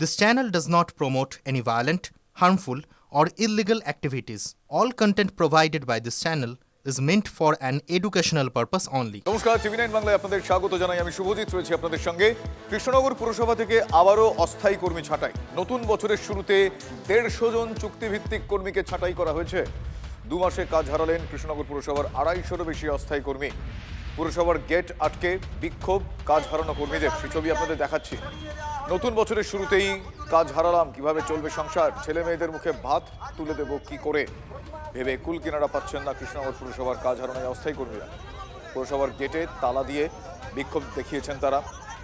This channel does not promote any violent, harmful, or illegal activities. All content provided by this channel is meant for an educational purpose only. নমস্কার, টিভি9 বাংলায় আপনাদের স্বাগত জানাই। আমি শুভজিৎ রয়েছি আপনাদের সঙ্গে। কৃষ্ণনগর পুরসভা থেকে আবারও অস্থায়ী কর্মী ছাঁটাই। নতুন বছরের শুরুতে 150 জন চুক্তিভিত্তিক কর্মীকে ছাঁটাই করা হয়েছে। 2 মাসে কাজ হারালেন কৃষ্ণনগর পুরসভার 250-এরও বেশি অস্থায়ী কর্মী। পুরসভার গেট আটকে বিক্ষোভ কাজ হারানো কর্মীদের, সেই ছবি আপনাদের দেখাচ্ছি। নতুন বছরের শুরুতেই কাজ হারালাম, কিভাবে চলবে সংসার, ছেলে মেয়েদের মুখে ভাত তুলে দেব কি করে ভেবে কুল কিনারা পাচ্ছেন না কৃষ্ণনগর পুরসভার কাজ হারানো অস্থায়ী কর্মীরা। পুরসভার গেটে তালা দিয়ে বিক্ষোভ দেখিয়েছেন তারা।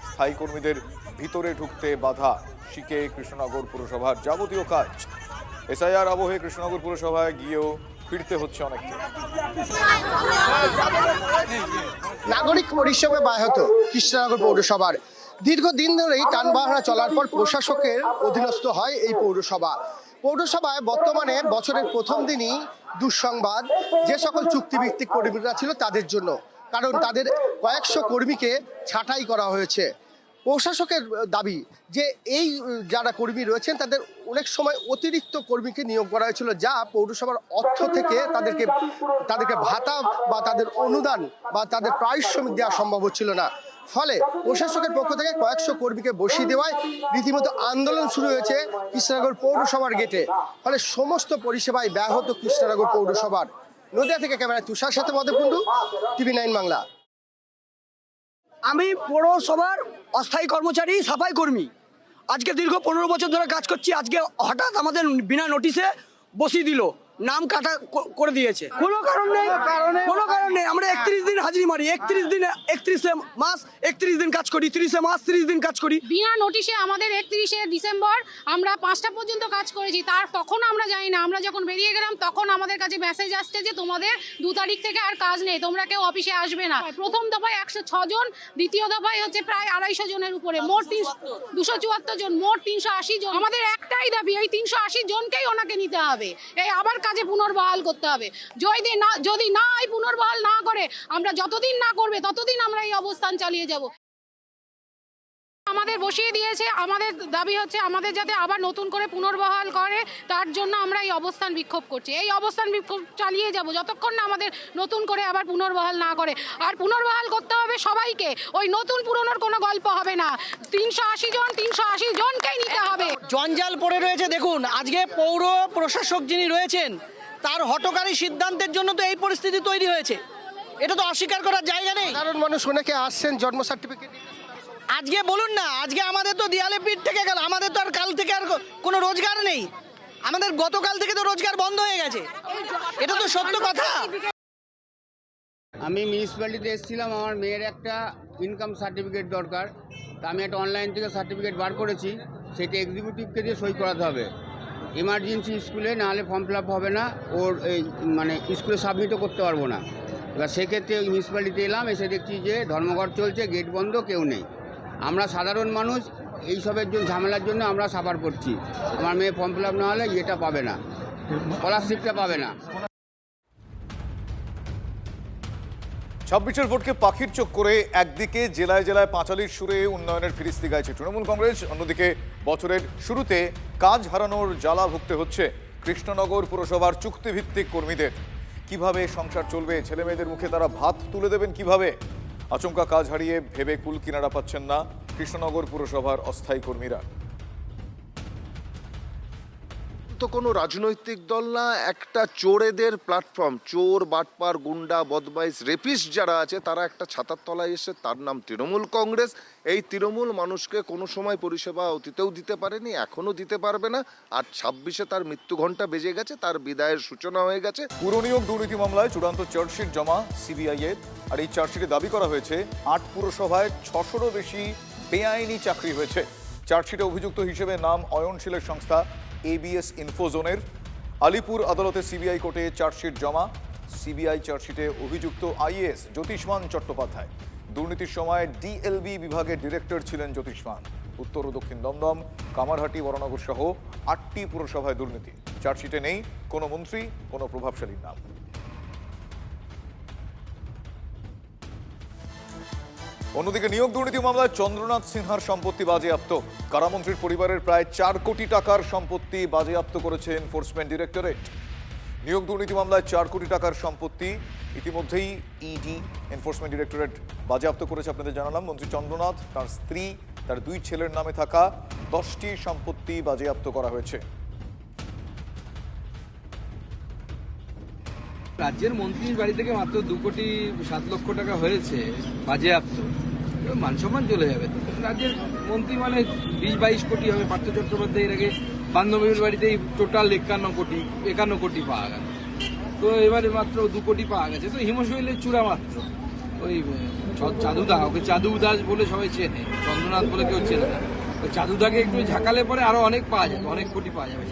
স্থায়ী কর্মীদের ভিতরে ঢুকতে বাধা, শিখে কৃষ্ণনগর পুরসভার যাবতীয় কাজ। এসআইআর আবহে কৃষ্ণনগর পুরসভায় গিয়েও ফিরতে হচ্ছে অনেককে। নাগরিক পরিষেবা ব্যাহত কৃষ্ণনগর পৌরসভার। দীর্ঘদিন ধরেই টানবাহানা চলার পর প্রশাসকের অধীনস্থ হয় এই পৌরসভা। পৌরসভায় বর্তমানে বছরের প্রথম দিনই দুঃসংবাদ যে সকল চুক্তিভিত্তিক কর্মীরা ছিল তাদের জন্য, কারণ তাদের কয়েকশো কর্মীকে ছাঁটাই করা হয়েছে। প্রশাসকের দাবি যে এই যারা কর্মী রয়েছেন তাদের অনেক সময় অতিরিক্ত কর্মীকে নিয়োগ করা হয়েছিল, যা পৌরসভার অর্থ থেকে তাদেরকে ভাতা বা তাদের অনুদান বা তাদের পারিশ্রমিক দেওয়া সম্ভব হচ্ছিল না। ফলে প্রশাসকের পক্ষ থেকে কয়েকশো কর্মীকে বসিয়ে দেওয়ায় রীতিমতো আন্দোলন শুরু হয়েছে কৃষ্ণনগর পৌরসভার গেটে। ফলে সমস্ত পরিষেবায় ব্যাহত কৃষ্ণনগর পৌরসভার। নদিয়া থেকে ক্যামেরায় তুষার সাথে মধুকুণ্ডু, টিভি9 বাংলা। আমি পৌরসভার অস্থায়ী কর্মচারী, সাফাই কর্মী। আজকে দীর্ঘ 15 বছর ধরে কাজ করছি। আজকে হঠাৎ আমাদের বিনা নোটিশে বসিয়ে দিল, নাম কাটা করে দিয়েছে। কোনো কারণ নেই। আমরা 31 দিন হাজিরি মারি, 31 মাস 31 দিন কাজ করি, 30 মাস 30 দিন কাজ করি বিনা নোটিশে। আমাদের 31শে ডিসেম্বর আমরা 5টা পর্যন্ত কাজ করেছি। তখন আমরা জানি না, আমরা যখন বেরিয়ে গেলাম তখন আমাদের কাছে মেসেজ আসছে যে তোমাদের 2 তারিখ থেকে আর কাজ নেই, তোমরা কেউ অফিসে আসবে না। প্রথম দফায় 106 জন, দ্বিতীয় দফায় হচ্ছে প্রায় 250 জনের উপরে, মোট 274 জন, মোট 380 জন। আমাদের একটাই দাবি, এই 380 জনকেই ওনাকে নিতে হবে, এই আবার কাজে পুনর্বহাল করতে হবে। যদি না এই পুনর্বহাল না করে, আমরা যতদিন না করবে ততদিন আমরা এই অবস্থান চালিয়ে যাব। আমাদের বসিয়ে দিয়েছে। আমাদের দাবি হচ্ছে আমাদের যাতে আবার নতুন করে পুনর্বহাল করে, তার জন্য আমরা এই অবস্থান বিক্ষোভ করছি। এই অবস্থান বিক্ষোভ চালিয়ে যাব যতক্ষণ না আমাদের নতুন করে আবার পুনর্বহাল না করে। আর পুনর্বহাল করতে হবে সবাইকে, ওই নতুন পুরনোর কোনো গল্প হবে না। 380 জনকেই নিতে হবে। জঞ্জাল পড়ে রয়েছে। দেখুন, আজকে পৌর প্রশাসক যিনি রয়েছেন তার হঠকারী সিদ্ধান্তের জন্য তো এই পরিস্থিতি তৈরি হয়েছে। এটা তো অস্বীকার করার জায়গা নেই। কারণ মানুষ অনেকে আসছেন জন্ম সার্টিফিকেট। আজকে বলুন না, আজকে আমাদের তো দেয়ালে পিঠ থেকে গেল। আমাদের তো আর কাল থেকে আর কোনো রোজগার নেই। আমাদের গতকাল থেকে তো রোজগার বন্ধ হয়ে গেছে। এটা তো সত্য কথা। আমি মিউনিসিপ্যালিটিতে এসেছিলাম, আমার মেয়ের একটা ইনকাম সার্টিফিকেট দরকার। তা আমি একটা অনলাইন থেকে সার্টিফিকেট বার করেছি, সেটা এক্সিকিউটিভকে দিয়ে সই করাতে হবে এমার্জেন্সি স্কুলে, নাহলে ফর্ম ফিল আপ হবে না। ওর এই স্কুলে সাবমিটও করতে পারবো না। এবার সেক্ষেত্রে ওই মিউনিসিপ্যালিটিতে এলাম, এসে দেখছি যে ধর্মঘট চলছে, গেট বন্ধ, কেউ নেই। আমরা সাধারণ মানুষ এইসবের জন্য, ঝামেলার জন্য আমরা সাফার করছি। আমার মেয়ে ফর্ম ফিল আপ না হলে ইয়েটা পাবে না, স্কলারশিপটা পাবে না। 26-এর ভোটকে পাখির চোখ করে একদিকে জেলায় জেলায় পাঁচালির সুরে উন্নয়নের ফিরিস্তি গাইছে তৃণমূল কংগ্রেস, অন্যদিকে বছরের শুরুতে কাজ হারানোর জ্বালা ভুগতে হচ্ছে কৃষ্ণনগর পুরসভার চুক্তিভিত্তিক কর্মীদের। কিভাবে সংসার চলবে, ছেলে মেয়েদের মুখে তারা ভাত তুলে দেবেন কিভাবে, আচমকা কাজ হারিয়ে ভেবে কুল কিনারা পাচ্ছেন না কৃষ্ণনগর পুরসভার অস্থায়ী কর্মীরা। তো কোনো রাজনৈতিক দল না, একটা চোরেদের প্ল্যাটফর্ম। চোর, বাটপার, গুন্ডা, বদমাইশ, রেপিস্ট যারা আছে তারা একটা ছাতার তলায় এসে, তার নাম তৃণমূল কংগ্রেস। এই তৃণমূল মানুষকে কোনো সময় পরিষেবা অতীতেও দিতে পারেনি, এখনও দিতে পারবে না। আর 26-এ তার মৃত্যু ঘণ্টা বেজে গেছে, তার বিদায়ের সূচনা হয়ে গেছে। পুরনিয়োগ দুর্নীতি মামলায় চূড়ান্ত চার্জশিট জমা সিবিআই এর। আর এই চার্জশিটে দাবি করা হয়েছে 8 পুরসভায় 600-রও বেশি বেআইনি চাকরি হয়েছে। চার্জশিটে অভিযুক্ত হিসেবে নাম অয়নশীলের সংস্থা ABS ইনফোজোনের। আলিপুর আদালতে সিবিআই কোর্টে চার্জশিট জমা। সিবিআই চার্জশিটে অভিযুক্ত IAS জ্যোতিষ্মান চট্টোপাধ্যায়। দুর্নীতির সময় DLB বিভাগের ডিরেক্টর ছিলেন জ্যোতিষ্মান। উত্তর ও দক্ষিণ দমদম, কামারহাটি, বরানগর সহ 8টি পুরসভায় দুর্নীতি। চার্জশিটে নেই কোনো মন্ত্রী, কোনো প্রভাবশালীর নাম। অন্যদিকে নিয়োগ দুর্নীতি মামলায় চন্দ্রনাথ সিনহার সম্পত্তি বাজেয়াপ্ত। কারামন্ত্রীর পরিবারের প্রায় 4 কোটি টাকার সম্পত্তি বাজেয়াপ্ত করেছে এনফোর্সমেন্ট ডিরেক্টরেট। নিয়োগ দুর্নীতি মামলায় 4 কোটি টাকার সম্পত্তি ইতিমধ্যেই ইডি এনফোর্সমেন্ট ডিরেক্টরেট বাজেয়াপ্ত করেছে। আপনাদের জানালাম মন্ত্রী চন্দ্রনাথ, তার স্ত্রী, তার 2 ছেলের নামে থাকা 10টি সম্পত্তি বাজেয়াপ্ত করা হয়েছে। রাজ্যের মন্ত্রীর বাড়ি থেকে মাত্র 2,07,00,000 টাকা হয়েছে বাজেয়াপ্ত, মান সম্মান চলে যাবে। তো রাজ্যের মন্ত্রী মানে 20-22 কোটি হবে। পার্থ চট্টোপাধ্যায়ের আগে বান্ধবীর বাড়িতেই টোটাল 51 কোটি পাওয়া গেল। তো এবারে মাত্র 2 কোটি পাওয়া গেছে। তো হিমশৈলের চূড়া মাত্র। ওই চাঁদুদা, ওকে চাঁদু দাস বলে সবাই চেনে, চন্দ্রনাথ বলে কেউ চেনে না। ওই চাঁদুদাকে একটু ঝাঁকালে পরে আরো অনেক পাওয়া যাবে, অনেক কোটি পাওয়া যাবে।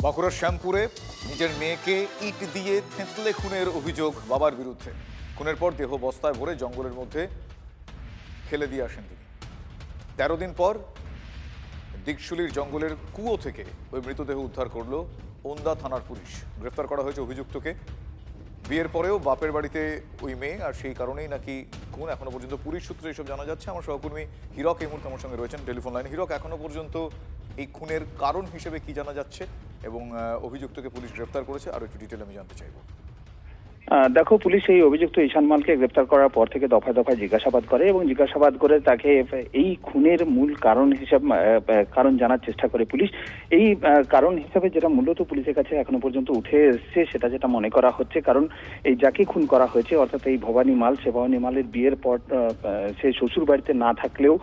বাঁকুড়ার শ্যামপুরে নিজের মেয়েকে ইট দিয়ে থেঁতলে খুনের অভিযোগ বাবার বিরুদ্ধে। খুনের পর দেহ বস্তায় ভরে জঙ্গলের মধ্যে ফেলে দিয়ে আসেন তিনি। 13 দিন পর দিকশুলির জঙ্গলের কুয়ো থেকে ওই মৃতদেহ উদ্ধার করল ওন্দা থানার পুলিশ। গ্রেফতার করা হয়েছে অভিযুক্তকে। বিয়ের পরেও বাপের বাড়িতে ওই মেয়ে, আর সেই কারণেই নাকি খুন। এখনো পর্যন্ত পুলিশ সূত্রে এইসব জানা যাচ্ছে। আমার সহকর্মী হিরক এই মুহূর্তে আমার সঙ্গে রয়েছেন টেলিফোন লাইনে। হিরক, এখনো পর্যন্ত এই খুনের কারণ হিসেবে কি জানা যাচ্ছে এবং অভিযুক্তকে পুলিশ গ্রেফতার করেছে, আর একটু ডিটেল আমি জানতে চাইবো। দেখো, পুলিশ এই অভিযুক্ত ঈশান মালকে গ্রেপ্তার করার পর থেকে দফায় দফায় জিজ্ঞাসাবাদ করে এবং জিজ্ঞাসাবাদ করে তাকে এই খুনের মূল কারণ জানার চেষ্টা করে পুলিশ। এই কারণ হিসেবে যেটা মূলত পুলিশের কাছে এখনো পর্যন্ত উঠে এসছে, সেটা যেটা মনে করা হচ্ছে, কারণ এই যাকে খুন করা হয়েছে অর্থাৎ এই ভবানী মাল, সে ভবানী মালের বিয়ের পর সে শ্বশুর বাড়িতে না থাকলেও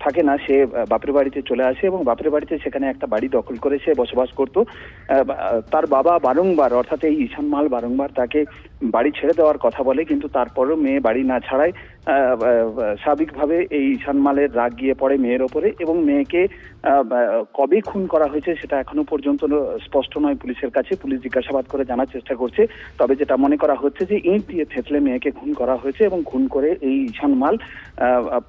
থাকে না, সে বাপের বাড়িতে চলে আসে এবং বাপের বাড়িতে সেখানে একটা বাড়ি দখল করে সে বসবাস করত। তার বাবা বারংবার, অর্থাৎ এই ঈশান মাল বারংবার তাকে বাড়ি ছেড়ে দেওয়ার কথা বলে, কিন্তু তারপরেও মেয়ে বাড়ি না ছাড়ায় স্বাভাবিকভাবে এই ঈশান মালের রাগ গিয়ে পড়ে মেয়ের ওপরে এবং মেয়েকে কবে খুন করা হয়েছে সেটা এখনো পর্যন্ত স্পষ্ট নয় পুলিশের কাছে। পুলিশ জিজ্ঞাসাবাদ করে জানার চেষ্টা করছে। তবে যেটা মনে করা হচ্ছে যে ইট দিয়ে থেতলে মেয়েকে খুন করা হয়েছে এবং খুন করে এই ঈশান মাল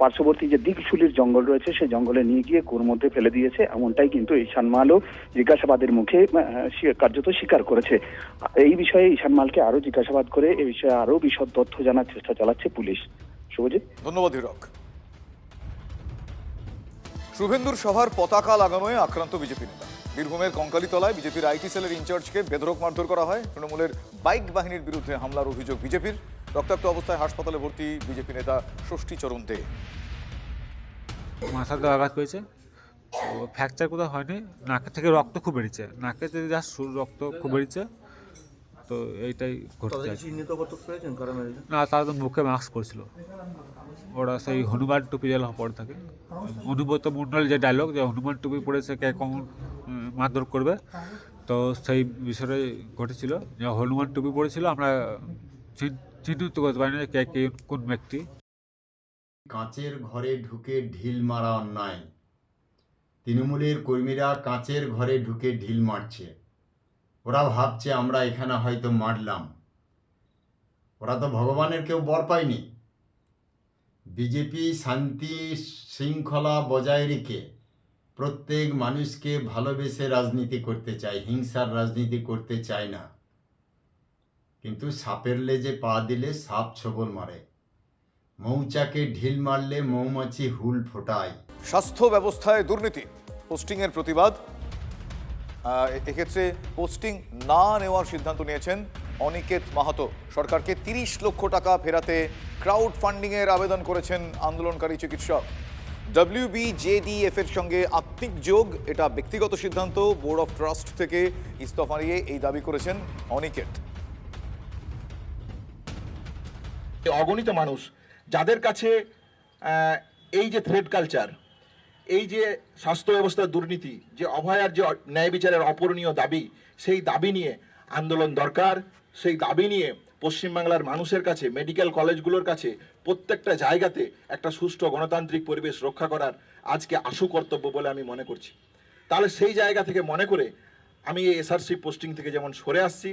পার্শ্ববর্তী যে দিকশুলির জঙ্গল রয়েছে সেই জঙ্গলে নিয়ে গিয়ে কুয়োর মধ্যে ফেলে দিয়েছে, এমনটাই কিন্তু ঈশান মালও জিজ্ঞাসাবাদের মুখে কার্যত স্বীকার করেছে। এই বিষয়ে ঈশান মালকে আরো জিজ্ঞাসাবাদ করে এই বিষয়ে আরো বিশদ তথ্য জানার চেষ্টা চালাচ্ছে পুলিশ। শুভজিৎ, ধন্যবাদ হিরক। শুভেন্দুর সভার পতাকা লাগানোয় আক্রান্ত বিজেপি নেতা। বীরভূমের কঙ্কালীতলায় বিজেপির আইটি সেলের ইনচার্জকে বেধড়ক মারধর করা হয়। তৃণমূলের বাইক বাহিনীর বিরুদ্ধে হামলার অভিযোগ বিজেপির। রক্তাক্ত অবস্থায় হাসপাতালে ভর্তি বিজেপি নেতা ষষ্ঠীচরণ দে। মাথাতে আঘাত পেয়েছে, ফ্র্যাকচার কোথাও হয়নি। নাকের থেকে রক্ত খুব বেরিয়েছে, নাকের থেকে জাস্ট রক্ত খুব বেরিয়েছে। তো এইটাই ঘটতে না, তারা তো মুখে মাস্ক পরেছিল। ওরা সেই হনুমান টুপি যেন পরে থাকে, অনুব্রত মণ্ডল যে ডায়লগ, যে হনুমান টুপি পরেছে কে কখন মারধর করবে, তো সেই বিষয়ে ঘটেছিল। যে হনুমান টুপি পরেছিল, আমরা চিহ্নিত করতে পারি না কে কোন ব্যক্তি। কাঁচের ঘরে ঢুকে ঢিল মারা অন্যায়। তৃণমূলের কর্মীরা কাঁচের ঘরে ঢুকে ঢিল মারছে। ওরা ভাবছে আমরা এখানে হয়তো মারলাম। ওরা তো ভগবানের কেউ বর পায়নি। বিজেপি শান্তি শৃঙ্খলা বজায় রেখে প্রত্যেক মানুষকে ভালোবেসে রাজনীতি করতে চায়, হিংসার রাজনীতি করতে চায় না। কিন্তু সাপের লেজে পা দিলে সাপ ছোবল মারে, মৌচাকে ঢিল মারলে মৌমাছি হুল ফোটায়। স্বাস্থ্য ব্যবস্থায় দুর্নীতি, পোস্টিংয়ের প্রতিবাদ। এক্ষেত্রে পোস্টিং না নেওয়ার সিদ্ধান্ত নিয়েছেন অনিকেত মাহাতো। সরকারকে 30 লক্ষ টাকা ফেরাতে ক্রাউড ফান্ডিংয়ের আবেদন করেছেন আন্দোলনকারী চিকিৎসক। WBJDF এর সঙ্গে আত্মিক যোগ, এটা ব্যক্তিগত সিদ্ধান্ত। বোর্ড অফ ট্রাস্ট থেকে ইস্তফা নিয়ে এই দাবি করেছেন অনিকেত। অগণিত মানুষ যাদের কাছে এই যে থ্রেড কালচার, এই যে স্বাস্থ্য ব্যবস্থার দুর্নীতি, যে অভয়ার যে ন্যায় বিচারের অপূরণীয় দাবি, সেই দাবি নিয়ে আন্দোলন দরকার। সেই দাবি নিয়ে পশ্চিমবাংলার মানুষের কাছে, মেডিকেল কলেজগুলোর কাছে, প্রত্যেকটা জায়গাতে একটা সুষ্ঠু গণতান্ত্রিক পরিবেশ রক্ষা করার আজকে আশু কর্তব্য বলে আমি মনে করছি। তাহলে সেই জায়গা থেকে মনে করে আমি এই এসআরসি পোস্টিং থেকে যেমন সরে আসছি।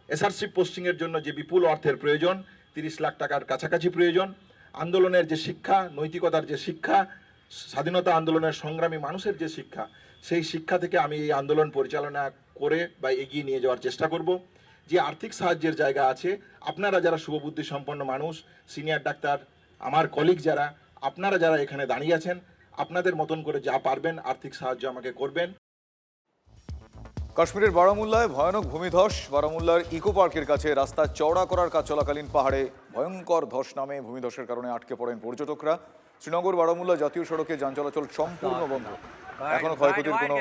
এসআরসি পোস্টিংয়ের জন্য যে বিপুল অর্থের প্রয়োজন, 30 লাখ টাকার কাছাকাছি প্রয়োজন। আন্দোলনের যে শিক্ষা, নৈতিকতার যে শিক্ষা, স্বাধীনতা আন্দোলনের সংগ্রামী মানুষের যে শিক্ষা, সেই শিক্ষা থেকে আমি এই আন্দোলন পরিচালনা করে বা এগিয়ে নিয়ে যাওয়ার চেষ্টা করব। যে আর্থিক সাহায্যের জায়গা আছে, আপনারা যারা শুভবুদ্ধি সম্পন্ন মানুষ, সিনিয়র ডাক্তার, আমার কলিগ যারা, আপনারা যারা এখানে দাঁড়িয়ে আছেন, আপনাদের মতন করে যা পারবেন আর্থিক সাহায্য আমাকে করবেন। কাশ্মীরের বারামুল্লায় ভয়ানক ভূমিধস। বারামুল্লার ইকো পার্কের কাছে রাস্তা চওড়া করার কাজ চলাকালীন পাহাড়ে ভয়ঙ্কর ধস নামে ভূমিধসের কারণে আটকে পড়েন পর্যটকরা। শ্রীনগর বারামুল্লা জাতীয় সড়কে যান চলাচল সম্পূর্ণ বন্ধ। এখনো ক্ষয়ক্ষতির কোনো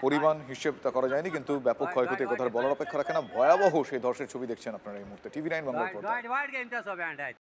পরিমাণ হিসেব তা করা যায়নি, কিন্তু ব্যাপক ক্ষয়ক্ষতির কথা বলার অপেক্ষা রাখে না। ভয়াবহ সেই ধসের ছবি দেখছেন আপনারা এই মুহূর্তে টিভি9 বাংলার পর্দায়।